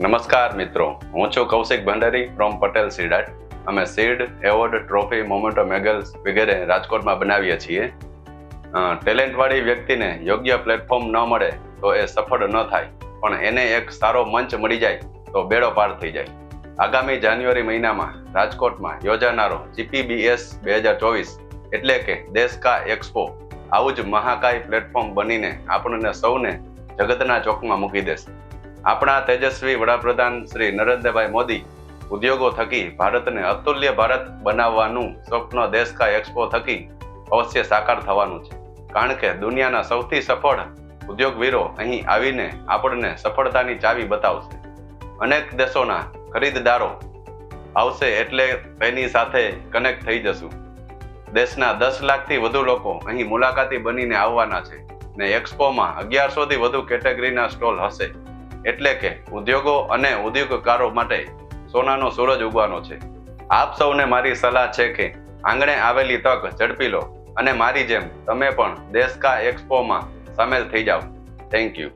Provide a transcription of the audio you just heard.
નમસ્કાર મિત્રો, હું છું કૌશિક ભંડારી ફ્રોમ પટેલ સીડ. અમે સીડ, એવોર્ડ, ટ્રોફી, મોમેન્ટો, મેગલ્સ વગેરે રાજકોટમાં બનાવીએ છીએ. ટેલેન્ટવાળી વ્યક્તિને યોગ્ય પ્લેટફોર્મ ન મળે તો એ સફળ ન થાય, પણ એને એક સારો મંચ મળી જાય તો બેડો પાર થઈ જાય. આગામી જાન્યુઆરી મહિનામાં રાજકોટમાં યોજાનારો GPBS 2024 એટલે કે દેશ કા એક્સપો આવું જ મહાકાય પ્લેટફોર્મ બનીને આપણને સૌને જગતના ચોકમાં મૂકી દેશે. આપણા તેજસ્વી વડાપ્રધાન શ્રી નરેન્દ્રભાઈ મોદી ઉદ્યોગો થકી ભારતને અતુલ્ય ભારત બનાવવાનું સ્વપ્ન દેશ કા એક્સપો થકી અવશ્ય સાકાર થવાનું છે. કારણ કે દુનિયાના સૌથી સફળ ઉદ્યોગવીરો અહીં આવીને આપણને સફળતાની ચાવી બતાવશે. અનેક દેશોના ખરીદદારો આવશે એટલે તેની સાથે કનેક્ટ થઈ જશું. દેશના 10 લાખથી વધુ લોકો અહીં મુલાકાતી બનીને આવવાના છે ને એક્સપોમાં 1100 થી વધુ કેટેગરીના સ્ટોલ હશે. એટલે કે ઉદ્યોગો અને ઉદ્યોગકારો માટે સોનાનો સૂરજ ઉગવાનો છે. આપ સૌને મારી સલાહ છે કે આંગણે આવેલી તક ઝડપી લો અને મારી જેમ તમે પણ દેશ કા એક્સપોમાં સામેલ થઈ જાઓ. Thank you.